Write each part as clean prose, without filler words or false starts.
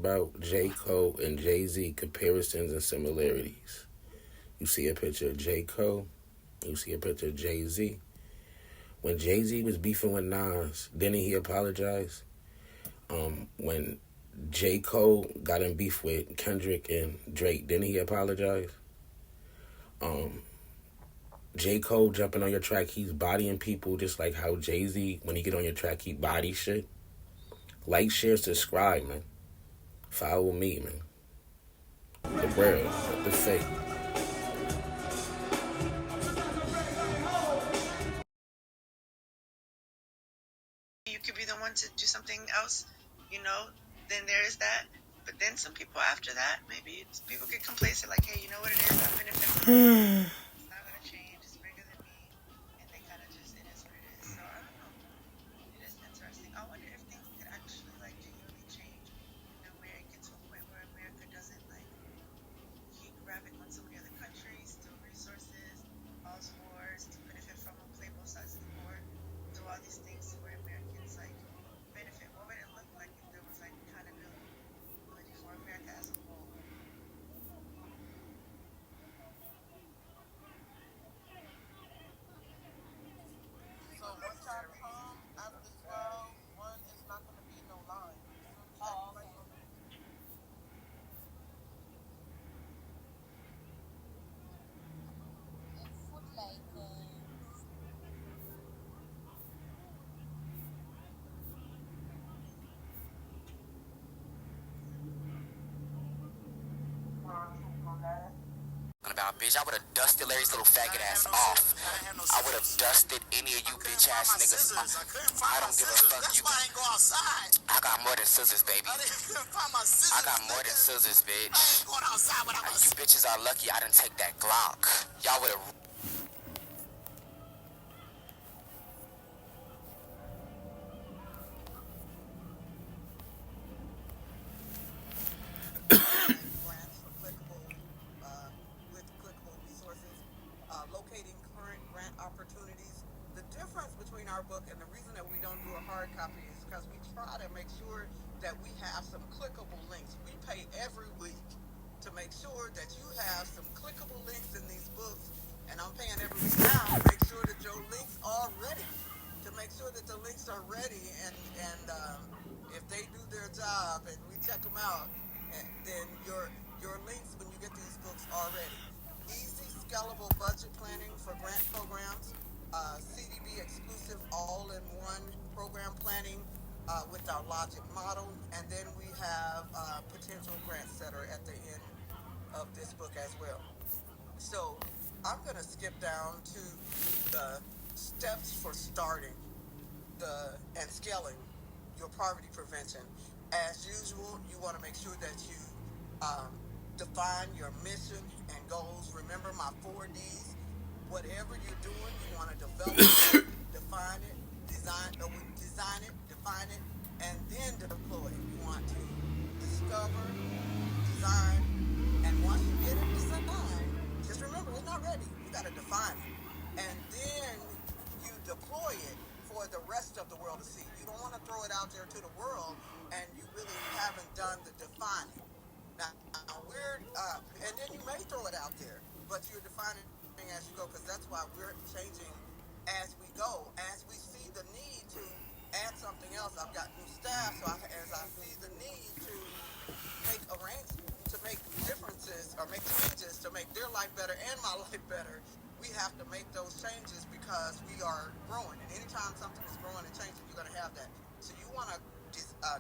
about J. Cole and Jay-Z comparisons and similarities. You see a picture of J. Cole, you see a picture of Jay-Z. When Jay-Z was beefing with Nas, didn't he apologize? When J. Cole got in beef with Kendrick and Drake, didn't he apologize? Um, J. Cole jumping on your track, he's bodying people just like how Jay-Z, when he get on your track, he body shit. Like, share, subscribe, man. Follow me, man. The world, the fake. You could be the one to do something else, then there is that. But then some people after that, maybe people get complacent, like, hey, you know what it is? I've been infected. It's not going to change. It's bigger than me. And they kind of just, it is what it is. So I don't know. It is interesting. I wonder if things could actually, like, genuinely change, where it gets to a point where America doesn't, like, keep grabbing on so many other countries, steal resources, cause wars, to benefit from them, play both sides of the board, do all these things to where Americans, like, benefit. What would it look like if there was, like, accountability for America as a whole? So once I come out of this world, one, it's not going to be no line. As soon as that About bitch, I would have dusted Larry's little faggot ass off. I would have dusted any of you bitch ass niggas off. I don't give a fuck. You. I got more than scissors, baby. I got more than scissors, bitch. You bitches are lucky I didn't take that Glock. Y'all would have. grants for with clickable resources, locating current grant opportunities. The difference between our book and the reason that we don't do a hard copy is because we try to make sure that we have some clickable links. We pay every week to make sure that you have some clickable links in these books, and I'm paying every week now to make sure that your links are ready. To make sure that the links are ready, and if they do their job and we check them out, then your links when you get these books are ready. Easy, scalable budget planning for grant programs, CDB exclusive all-in-one program planning with our logic model, and then we have potential grant setter at the end of this book as well. So I'm going to skip down to the steps for starting and scaling your poverty prevention. As usual, you want to make sure that you define your mission and goals. Remember my 4Ds. Whatever you're doing, you want to develop it, define it, design it, define it, and then deploy it. You want to discover, design, and once you get it designed, just remember it's not ready. You got to define it, and then you deploy it for the rest of the world to see. You don't want to throw it out there to the world, and you really haven't done the defining. Now and then you may throw it out there, but you're defining as you go, because that's why we're changing as we go. As we see the need to add something else, I've got new staff, so as I see the need to make arrangements, to make differences or make changes to make their life better and my life better, we have to make those changes because we are growing. And anytime something is growing and changing, you're going to have that. So you want to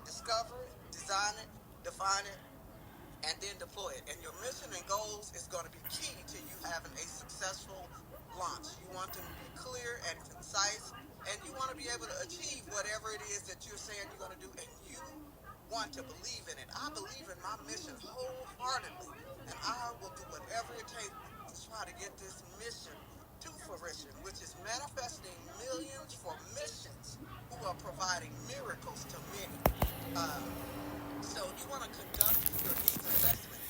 discover it, design it, define it, and then deploy it. And your mission and goals is going to be key to you having a successful launch. You want them to be clear and concise, and you want to be able to achieve whatever it is that you're saying you're going to do, and you want to believe in it. I believe in my mission wholeheartedly, and I will do whatever it takes to try to get this mission to fruition, which is manifesting millions for missions who are providing miracles to many. Uh, so you want to conduct your needs assessment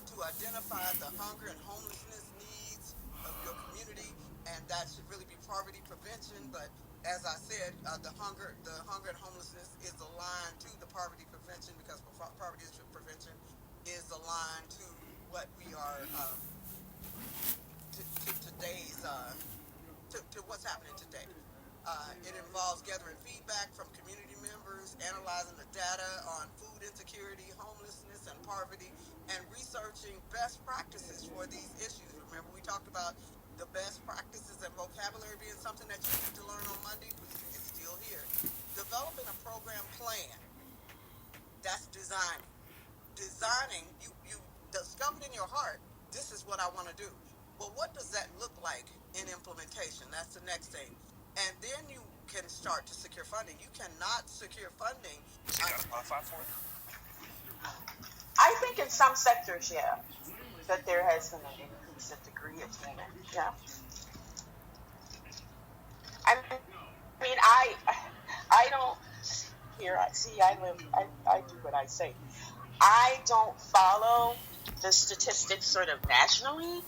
to identify the hunger and homelessness needs of your community, and that should really be poverty prevention. But as I said, the hunger and homelessness is aligned to the poverty prevention, because poverty prevention is aligned to what we are to today's to what's happening today. It involves gathering feedback from community members, analyzing the data on food insecurity, homelessness, and poverty, and researching best practices for these issues. Remember, we talked about the best practices and vocabulary being something that you need to learn on Monday. It's still here. Developing a program plan. That's designing. Designing, you discovered in your heart, this is what I want to do. Well, what does that look like in implementation? That's the next thing. And then you can start to secure funding. You cannot secure funding. I think in some sectors, yeah, that there has been an increase in degree attainment. Yeah. I mean, I don't. Here, I live. I do what I say. I don't follow the statistics sort of nationally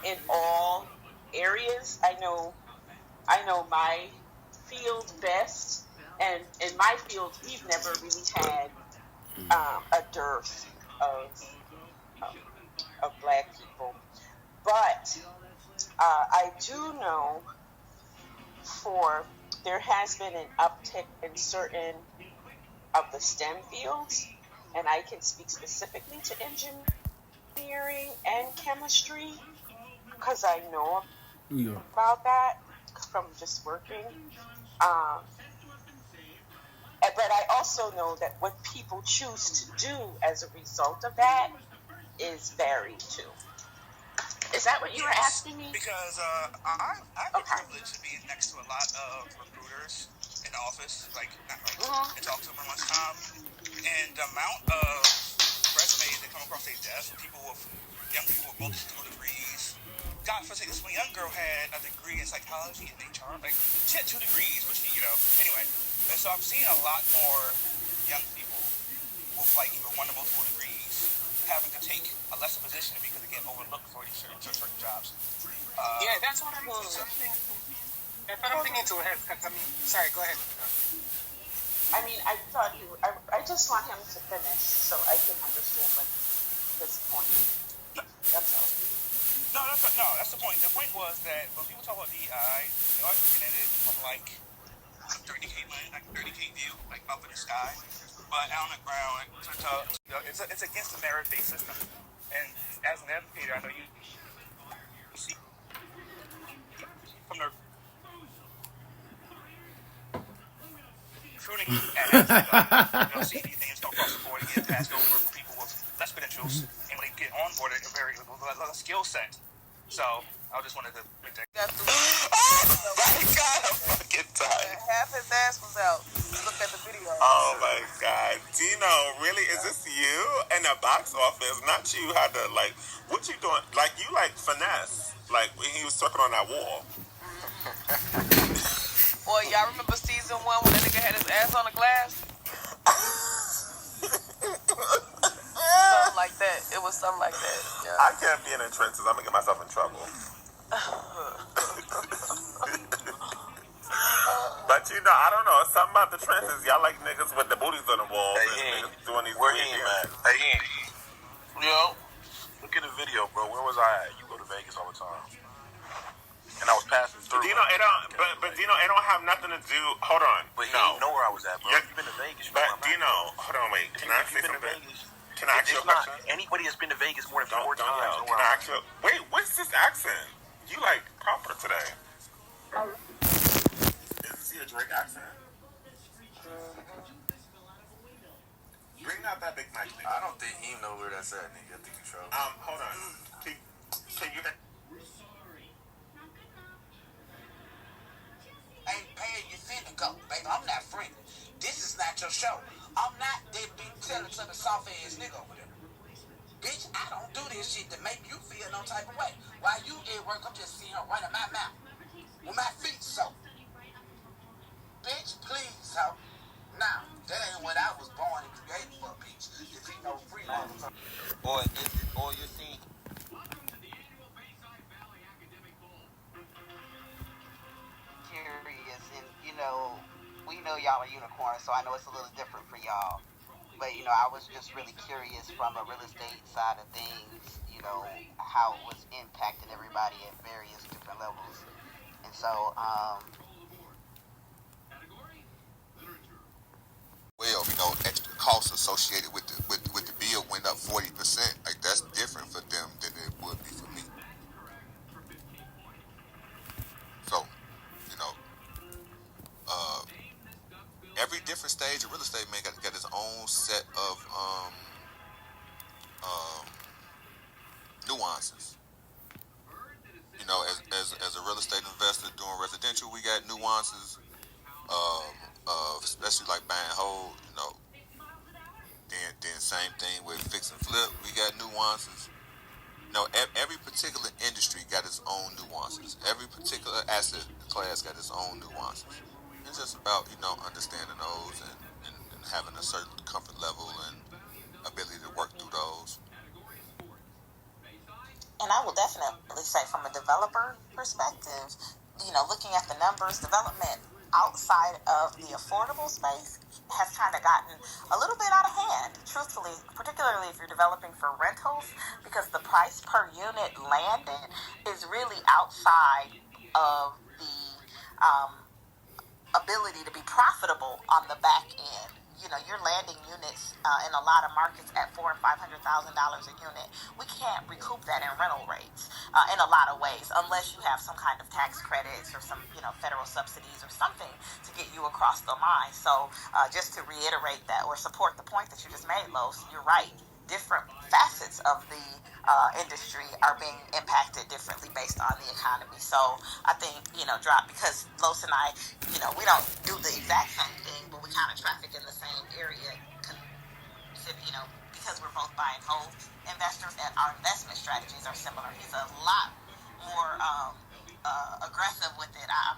in all areas. I know my field best, and in my field, we've never really had a dearth of Black people. But I do know there has been an uptick in certain of the STEM fields, and I can speak specifically to engineering and chemistry because I know about that from just working. But I also know that what people choose to do as a result of that is varied too. Is that what you were asking me? Because I have the privilege of being next to a lot of recruiters in the office, and talk to them at lunchtime. And the amount of resumes that come across their desk, young people with multiple degrees. God, for this one young girl had a degree in psychology and HR. Like, she had 2 degrees, but anyway. And so I'm seeing a lot more young people with even 1 or multiple degrees having to take a lesser position because they get overlooked for these certain jobs. That's what I'm thinking. That's what I'm thinking too. Sorry, go ahead. I mean, I thought I just want him to finish so I can understand what his point is. That's all. No, that's the point. The point was that when people talk about DEI, they're always looking at it from 30K view, up in the sky. But out on the ground, it's against the merit-based system. And as an educator, I know you see from the recruiting and see these things come across the board and get passed over for people with less credentials, and when they get on board, a very low skill set. So I just wanted to make that. Oh my God, I'm fucking tired. Half his ass was out. Look at the video. Oh my God, Dino, really? Is this you in the box office? Not you had to what you doing? You finesse, when he was circling on that wall. Boy, y'all remember season 1 when that nigga had his ass on the glass? Something like that. It was something like that. Yeah. I can't be in the trenches. I'm gonna get myself in trouble. But I don't know. Something about the trenches. Y'all like niggas with the booties on the wall. Hey, doing these where weird he, things. man? Hey, yo, look at the video, bro. Where was I at? You go to Vegas all the time. And I was passing through. Dino, Dino, it don't have nothing to do. Hold on. But you didn't know where I was at, bro. Yeah. You've been to Vegas. But Dino, hold on, wait. Can I say something? Can I ask you a question? Anybody that's been to Vegas more than 4 times. Yell. Can I ask you? Wait, what's this accent? You proper today? Is this your Drake accent? Bring out that big mic, nigga. I don't think he know where that's at, nigga. I think you trouble. Hold on. Can you? Hey, you finna go, baby. I'm not friendly. This is not your show. I'm not that big telling to the soft ass nigga over there. Bitch, I don't do this shit to make you feel no type of way. While you at work, I'm just seeing her running my mouth with my feet soaked. Bitch, please, ho. Now, that ain't what I was born and created for, bitch. If he no free Boy, you see. Curious in know y'all are unicorns, so I know it's a little different for y'all. But, I was just really curious from a real estate side of things, how it was impacting everybody at various different levels. And so, well, extra costs associated with the bill went up 40%. Like that's different for them than it would be for me. So, you know, uh, every different stage of real estate man got its own set of um, nuances. As a real estate investor doing residential, we got nuances. Especially like buying hold. Then same thing with fix and flip. We got nuances. Every particular industry got its own nuances. Every particular asset class got its own nuances. It's just about understanding those and having a certain comfort level and ability to work through those. And I will definitely say, from a developer perspective, looking at the numbers, development outside of the affordable space has kind of gotten a little bit out of hand, truthfully, particularly if you're developing for rentals, because the price per unit landed is really outside of the ability to be profitable on the back end. You're landing units in a lot of markets at $400,000 and $500,000 a unit. We can't recoup that in rental rates in a lot of ways, unless you have some kind of tax credits or some federal subsidies or something to get you across the line. So just to reiterate that or support the point that you just made, Los, you're right. Different facets of the industry are being impacted differently based on the economy. So I think, drop, because Los and I, we don't do the exact same thing, but we kind of traffic in the same area, because we're both buy and hold investors, and our investment strategies are similar. He's a lot more aggressive with it. I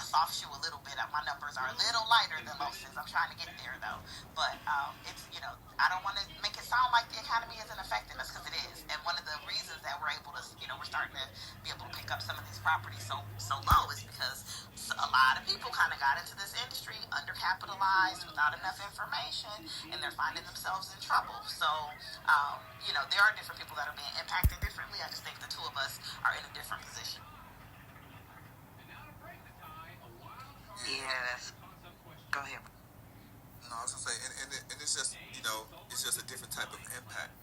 soft shoe a little bit. My numbers are a little lighter than Los's. I'm trying to get there though. But it's, I don't want to make it sound like the economy isn't affecting us, because it is. And one of the reasons that we're able to, we're starting to be able to pick up some of these properties so low is because a lot of people kind of got into this industry undercapitalized, without enough information, and they're finding themselves in trouble. So, there are different people that are being impacted differently. I just think the two of us are in a different position. yes. Go ahead. No, I was gonna say, and it's just it's just a different type of impact.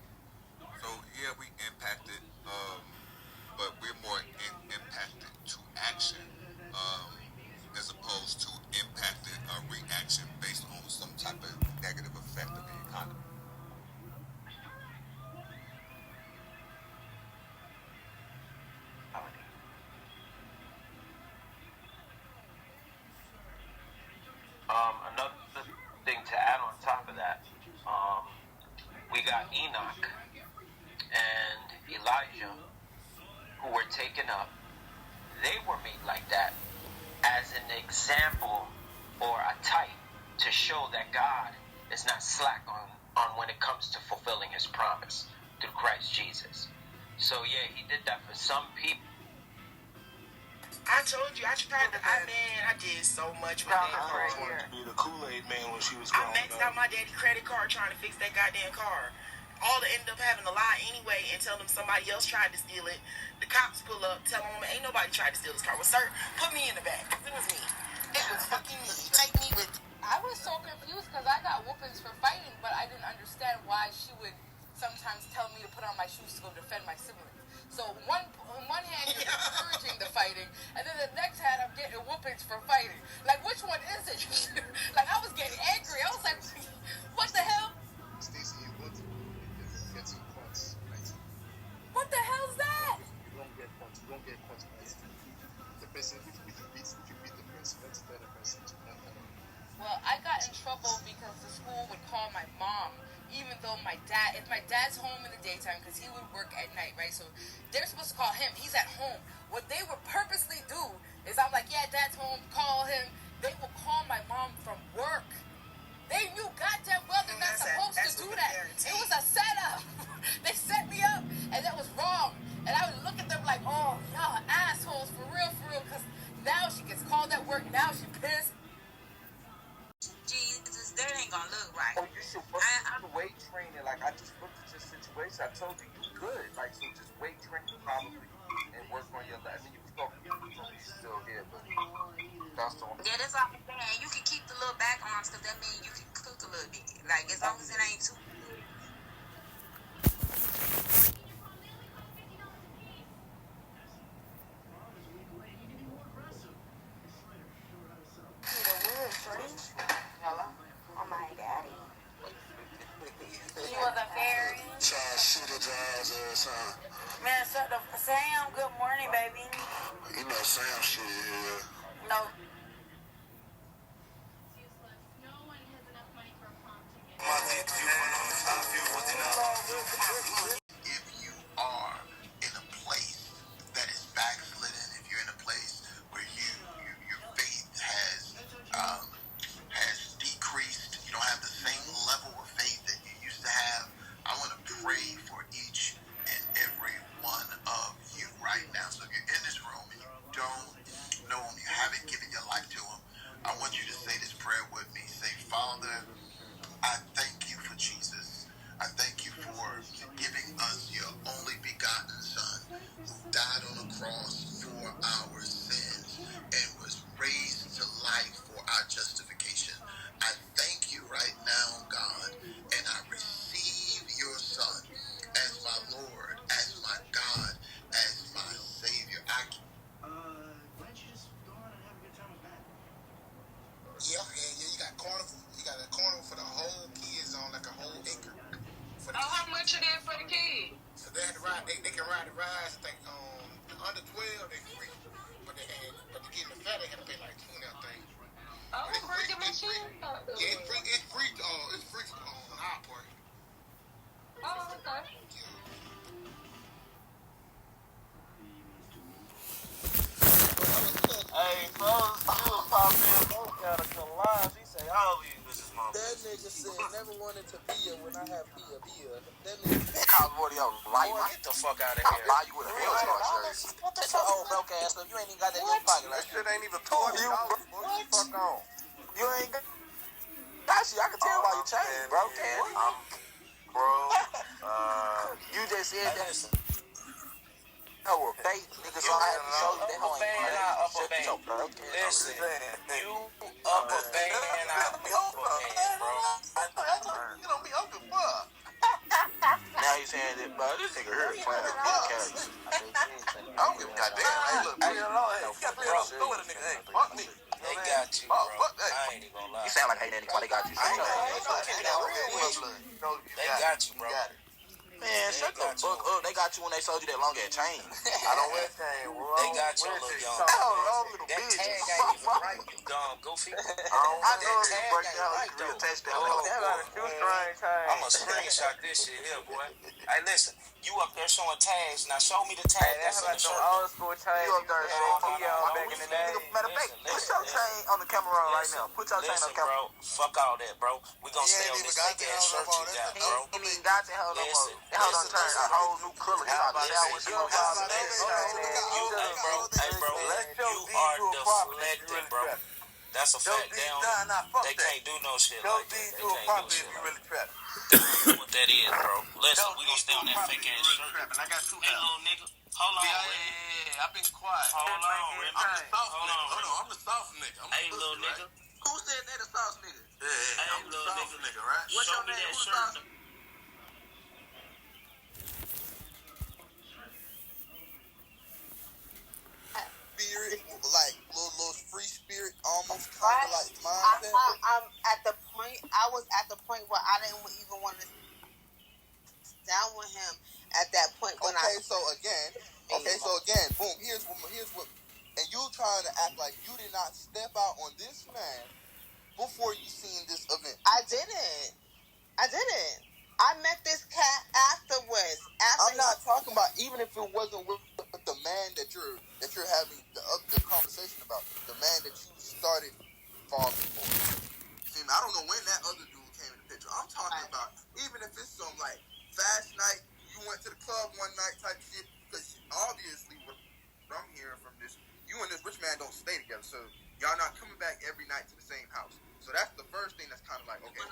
So yeah, we impacted, but we're more impacted to action, as opposed to impacted reaction based on some type of negative effect of the economy. Another thing to add on top of that, we got Enoch and Elijah, who were taken up. They were made like that as an example or a type to show that God is not slack on when it comes to fulfilling his promise through Christ Jesus. So yeah, he did that for some people. I told you, I did so much with that. I wanted to be the Kool-Aid man when she was growing up. I maxed out my daddy's credit card trying to fix that goddamn car. All to end up having to lie anyway and tell them somebody else tried to steal it. The cops pull up, tell them ain't nobody tried to steal this car. Well, sir, put me in the back. It was me. It was fucking me. Take me with you. I was so confused because I got whoopings for fighting, but I didn't understand why she would sometimes tell me to put on my shoes to go defend my siblings. So on one hand, you're encouraging the fighting, and then the next hand, I'm getting whoopings for fighting. Like, which one is it? Like, I was getting angry. I was like, what the hell? Stacey, you want to get some points, right? What the hell's that? You don't get points. You don't get points, right? The person, if you beat the person, that's the better person to not kind of. Well, I got in trouble because the school would call my mom, even though if my dad's home in the daytime, because he would work at night, right? So they're supposed to call him. He's at home. What they would purposely do is, I'm like, yeah, dad's home, call him. They will call my mom from work. They knew goddamn well they're not supposed to do that. It was a setup. They set me up, and that was wrong. And I would look at them like, oh, y'all assholes, for real, because now she gets called at work. Now she pissed. that mean you can cook a little bit. Like, as long as it ain't too. Hello? Oh, my daddy. She was a fairy. Child shit at your ass, huh? Man, shut the... Sam, good morning, baby. You know Sam shit here. No. If you are in a place that is backslidden, if you're in a place where your faith has decreased, you don't have the same level of faith that you used to have, I want to pray for each and every one of you right now. So if you're in this room and you don't know him, you haven't given your life to him, I want you to say this prayer with me. Say, Father, I thank you for Jesus. I thank you for giving us your only begotten Son who died on the cross for our sins and was raised to life for our justification. I thank you right now, God, and I receive your Son as my Lord, as my God, as my Savior. Yeah, you got carnival. You got a carnival for the whole kids on like a whole acre. How much it is for the kids? So they had to ride. They can ride the rides. I think under 12 they free, but to get in the fair they had to pay like 20 I think. I'm bringing my shit. Yeah, it's free. It's free. It's free on our part. Oh, okay. Hey, folks, you was popping in both got a couple lives. He say, all of you bitches mama. That nigga said never wanted to be a when I have be a. That nigga Cowboy, yo, lie. Get the fuck out of here. Lie you with a hell jersey. What the fuck? Old broke ass stuff. You ain't even got that in your pocket. That shit ain't even $20. What the fuck on? You ain't got shit. I can tell by your chain, bro. I'm broke. You just said that. No, fake nigga, so I had to show you that hoe ain't upper band. Listen, you upper band, bro. You don't be open, fuck. Now he's saying that, bro, this nigga here playing with big characters. I don't give a goddamn. Hey, look, you got $3 go with a nigga. Hey, fuck me. They got you, bro. I ain't even gonna lie. You sound like Hey Nanny Quan, they got you. They got you, bro. Man, shut the fuck up. They got you when they sold you that long ass chain. I don't wear chain. They got you, little young. That tag ain't even right, you dumb goofy. I know you break down. You reattach that. I'm gonna screenshot this shit here, boy. Hey, listen. You up there showing tags. Now show me the tag that's in the shirt. Old school chain. You up there showing back in the day. Matter of fact, put your chain on the camera right now. Put your chain on the camera. Bro, fuck all that, bro. We gonna stay on this fake ass shirt you got, bro. He ain't got that hell no more. That hell done turned a whole new color. You are deflecting, bro. That's a fact. They can't do no shit like that. They can't do shit like that. What that is, bro. Listen, we gonna stay on that fake ass shirt. Hey, little nigga. Hold on, yeah, I've been quiet. Hold on, Remy. I'm the soft nigga. Hey, little nigga. Who said they the sauce nigga? Hey, I'm the soft nigga, right? What's your name? Who the sauce? spirit, like little free spirit, almost kind of like mindset. I'm at the point. I was at the point where I didn't even want to down with him at that point. When So again, boom. Here's what, and you trying to act like you did not step out on this man before you seen this event. I didn't. I met this cat afterwards. I'm not talking about even if it wasn't with the man that you're having the conversation about, the man that you started falling for. See, I don't know when that other dude came in the picture. I'm talking about even if it's some like fast night, you went to the club one night type shit. Because obviously, what I'm hearing from this, you and this rich man don't stay together, so y'all not coming back every night to the same house. So that's the first thing that's kind of like, okay,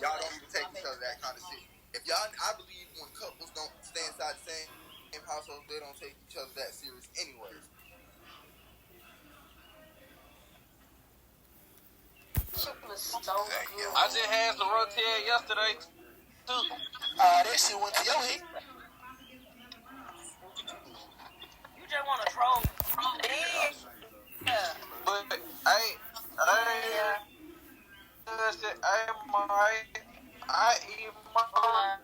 y'all don't even take each other, that kind of shit. If y'all, I believe when couples don't stay inside the same household, they don't take each other that serious anyways. I just had some rotel yesterday too. That shit went to your head. You just want to troll. Yeah. But I eat my.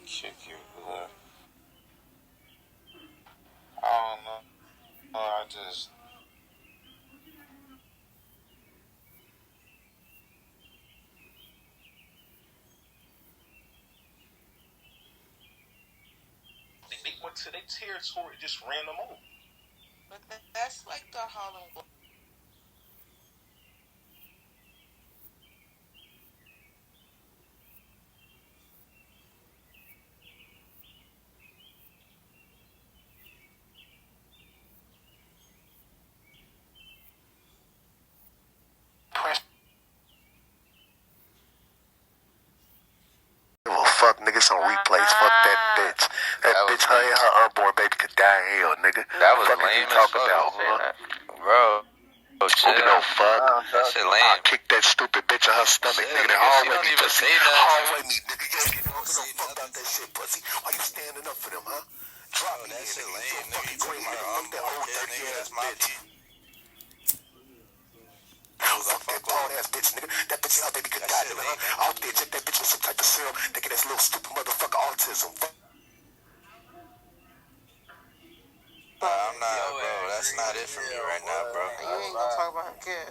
Kick you, blood. I don't know. I just. They went to their territory, just ran them over. But that's like the Harlem Globetrotters. Fuck niggas on replays. Fuck that bitch. That bitch, her and her unborn baby could die in hell, nigga. That was fuck lame you as talk fuck. about, huh? Bro. Chill. Nigga don't fuck. That shit lame. I'll kick that stupid bitch in her stomach, Shit, nigga. nigga, she don't even say nothing. Hallway me, nigga. You don't give no fuck about that shit, pussy. Why you standing up for them, huh? Drop me that in, shit nigga. lame, You nigga. fucking You talking green, about nigga. Fuck that unborn old kid, dirty nigga. ass That's my bitch. bitch. Fuck that bald ass bitch, nigga. That bitch and her baby could die, nigga, huh? Out there, check that bitch with some type of serum. Thinking that's little stupid motherfucker autism. I'm not, bro. That's not it for me right now, bro. You ain't gonna talk about her kid.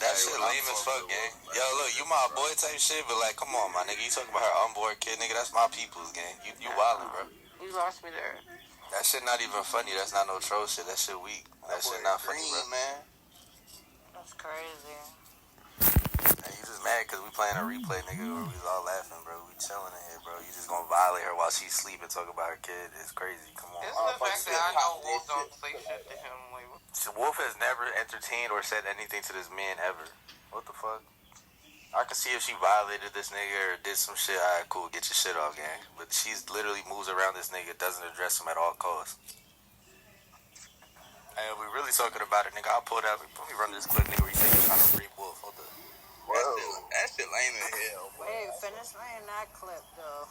That shit lame as fuck, gang. Yo, look, you my boy type shit, but like, come on, my nigga. You talking about her unborn kid, nigga? That's my people's, gang. You wildin', bro. You lost me there. That shit not even funny. That's not no troll shit. That shit weak. That shit not funny, bro. Man. That's crazy. And you just mad because we playing a replay, nigga, where we all laughing, bro. We chilling in here, bro. You just gonna violate her while she's sleeping, talk about her kid. It's crazy. Come on. It's the fact that I know Wolf don't say shit to him. Like, Wolf has never entertained or said anything to this man ever. What the fuck? I can see if she violated this nigga or did some shit. Alright, cool, get your shit off, gang. But she's literally moves around this nigga, doesn't address him at all costs. And we really talking about it, nigga. I'll pull that. Let me run this clip, nigga, where you say you're trying to free Wolf. Hold up. That shit lame as hell, bro. wait, finish playing that clip though.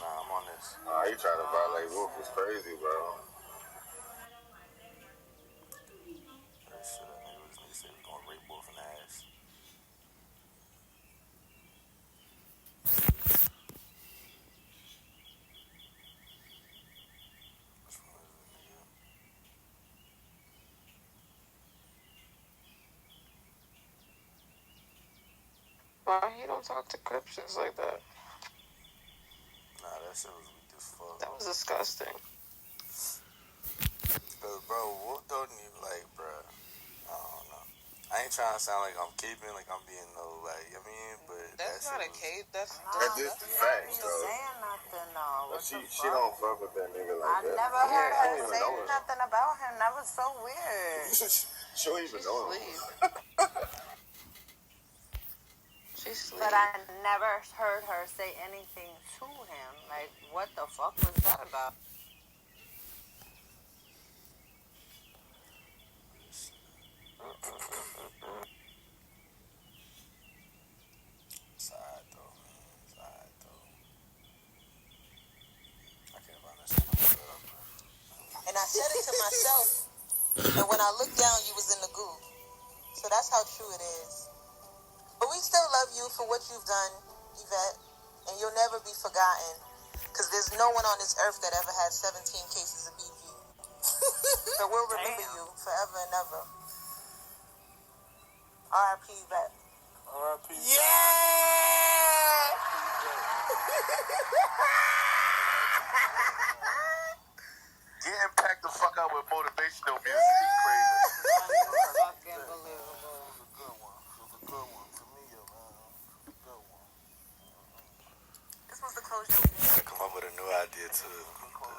Nah, I'm on this. You trying to violate Wolf is crazy, bro. Shit, that nigga was said we gonna rape Wolf in the ass. Why he don't talk to Christians like that? Nah, that shit was weak as fuck. That was disgusting. Cause bro, Wolf don't even like, bro. I don't know. I ain't trying to sound like I'm keeping, like I'm being no, like, I mean, but That's not a case. That's just the facts, though. saying nothing, though. She don't fuck with that nigga like that. I never heard her say nothing about him. That was so weird. She don't even know him. But I never heard her say anything to him. Like, what the fuck was that about? Side though, man. Side though. I can't find that shit. And I said it to myself. And when I looked down, you was in the goo. So that's how true it is. But we still love you for what you've done, Yvette. And you'll never be forgotten. Because there's no one on this earth that ever had 17 cases of BV. So we'll remember you forever and ever. R.I.P. Yvette. R.I.P. Yeah! Getting packed the fuck out with motivational music is crazy. Fucking believable. It was a good one. It was a good one for me, yo, man. It was a good one. This was the closure we did. I come up with a new idea too.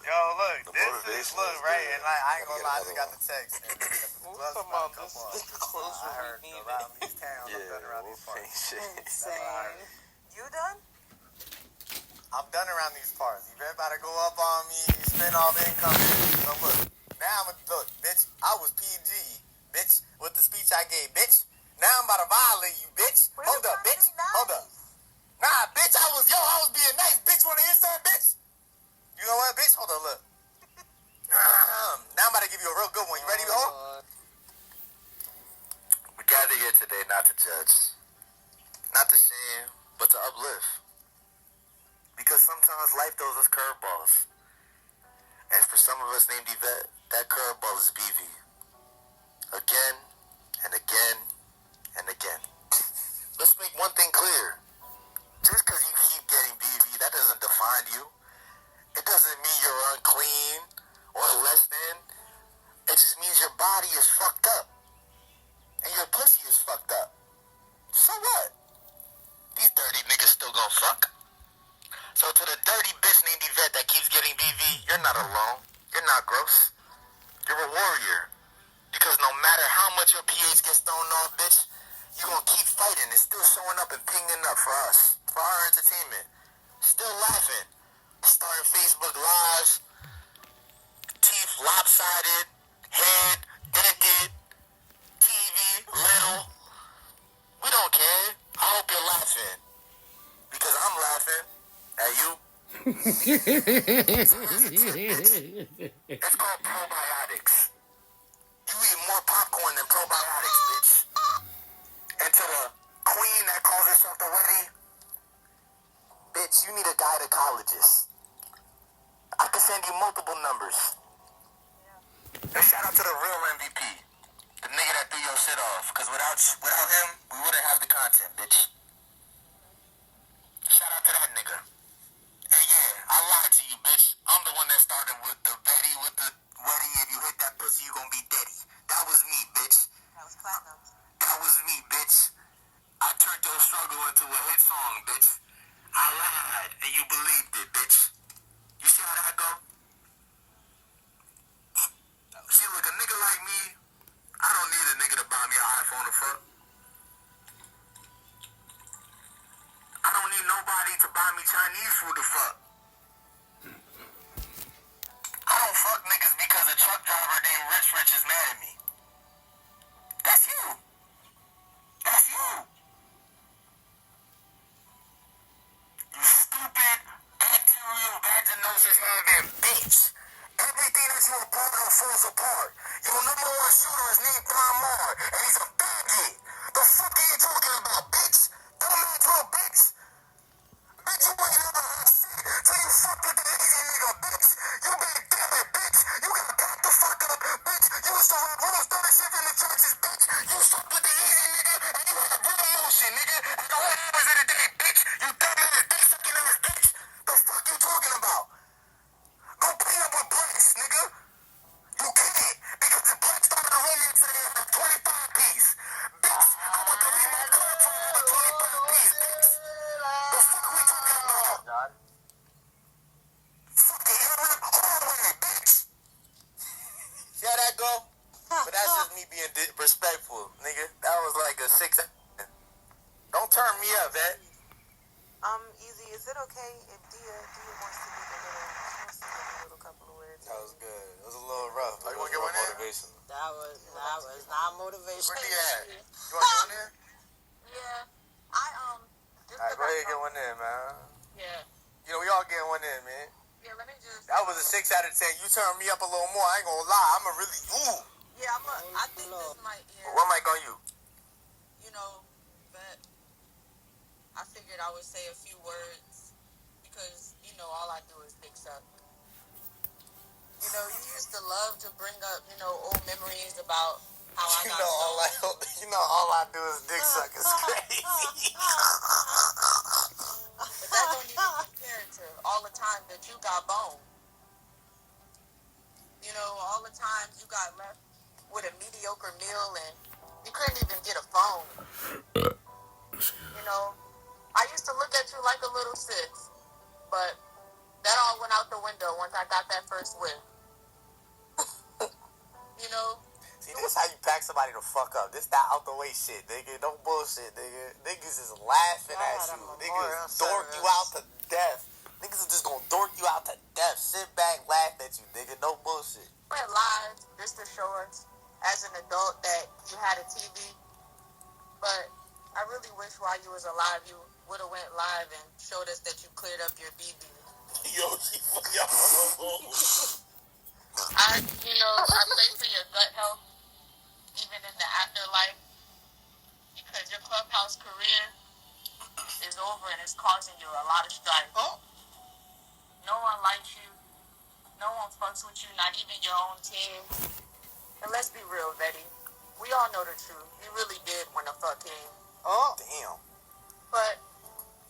Yo, look, this is, look, right, and like, I ain't gonna lie, I just got the text. Who's talking about this is the closure I heard we needed? around these towns, Yeah, around these Wolf ain't parts. shit. Insane. You done? I'm done around these parts. You better about to go up on me, spend all the income. So look, now look, bitch, I was PG, bitch, with the speech I gave, bitch. Now I'm about to violate you, bitch. Hold up, bitch. Hold up. Nah, bitch, I was being nice, bitch. Wanna hear something, bitch? You know what, bitch? Hold on, look. Now I'm about to give you a real good one. You ready, ho? We gather here today not to judge, not to shame, but to uplift. Because sometimes life throws us curveballs. And for some of us named Yvette, that curveball is BV. Again, and again, and again. Let's make one thing clear. Just because you keep getting BV, that doesn't define you. It doesn't mean you're unclean or less than. It just means your body is fucked up. And your pussy is fucked up. So what? These dirty niggas still gonna fuck. So to the dirty bitch named Yvette that keeps getting BV, you're not alone. You're not gross. You're a warrior. Because no matter how much your pH gets thrown off, bitch, you gonna keep fighting and still showing up and pinging up for us. For our entertainment. Still laughing. Starting Facebook Lives. Teeth lopsided. Head dented. TV little. We don't care. I hope you're laughing. Because I'm laughing at you. It's called probiotics. You eat more popcorn than probiotics, bitch. And to the queen that calls herself the Weddy, bitch, you need a gynecologist. I can send you multiple numbers. And shout out to the real MVP. The nigga that threw your shit off. Because without him, we wouldn't have the content, bitch. Shout out to that nigga. And yeah, I lied to you, bitch. I'm the one that started with the Betty with the Weddy. If you hit that pussy, you gonna be deady. That was me, bitch. That was platinum. That was me, bitch. I turned your struggle into a hit song, bitch. I lied, and you believed it, bitch. You see how that go? See, look, a nigga like me, I don't need a nigga to buy me an iPhone to fuck. I don't need nobody to buy me Chinese food to fuck. I don't fuck niggas because a truck driver named Rich is mad at me. That's you. That's you. You stupid, bacterial, vaginosis having bitch. Everything that you a part of falls apart. Your number one shooter is named Don Moore, and he's a faggot. The fuck are you talking about, bitch? Don't man to a bitch. Bitch, you ain't never had shit till you fucked with the easy nigga, bitch. You been dead, bitch. You got packed the fuck up, bitch. You used to have rooms 36 in the churches, bitch. You fucked with the easy nigga, and you had real motion, nigga. At all hours of the day, bitch. You dumb ass dick sucking in his bitch. The fuck you talking about? Go clean up with blacks, nigga. You can't, because the black started a romance today at a 25 piece. Bitch, I want to leave my club for a 25 piece, bitch. The fuck are we talking about? Fucking hallway, bitch. See how that go? But that's just me being respectful, nigga. That was like a 6. Don't turn me up, man. Easy, is it okay if Dia wants to give a little couple of words? That was good. It was a little rough. But you want to get one motivation? That was not motivation. Where Dia at? You want to get one in? Yeah. Alright, go ahead and get one in, man. Yeah. You know, we all getting one in, man. Yeah, let me just. That was a 6 out of 10. You turn me up a little more, I ain't gonna lie. I'm a really, ooh. Yeah, I think this might, One mic on you. you know, but I figured I would say a few words because, you know, all I do is dick suck. You know, you used to love to bring up, you know, old memories about how I got all I do is dick suck. It's crazy. But that don't even compare to all the time that you got boned. You know, all the times you got left with a mediocre meal and you couldn't even get a phone. You know, I used to look at you like a little sis, but that all went out the window once I got that first whiff. You know? See, this how you pack somebody to fuck up. This that out the way shit, nigga. No bullshit, nigga. Niggas is laughing at you. Niggas dork you out to death. Niggas is just gonna dork you out to death. Sit back, laugh at you, nigga. No bullshit. Went live just to show us as an adult that you had a TV. But I really wish while you was alive you would have went live and showed us that you cleared up your BB. Yo, she fuck y'all. I pray for your gut health, even in the afterlife, because your clubhouse career is over and it's causing you a lot of strife. Oh. No one likes you. No one fucks with you, not even your own team. And let's be real, Betty. We all know the truth. You really did want to fuck him. Oh. Damn. But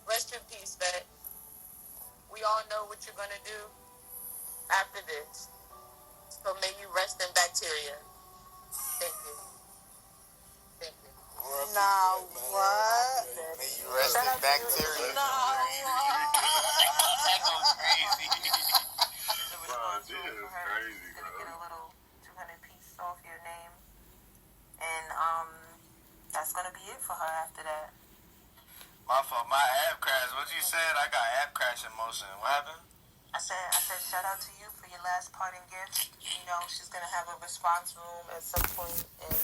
rest in peace, Bet. We all know what you're going to do after this. So may you rest in bacteria. Thank you. Thank you. Nah, what? May you rest in bacteria. That goes crazy. Wow, she is crazy, Gonna bro. get a little 200 piece off your name. And that's gonna be it for her after that. My fault. My app crashed. What you said? I got app crash emotion. What happened? I said shout out to you for your last parting gift. You know, she's gonna have a response room at some point, and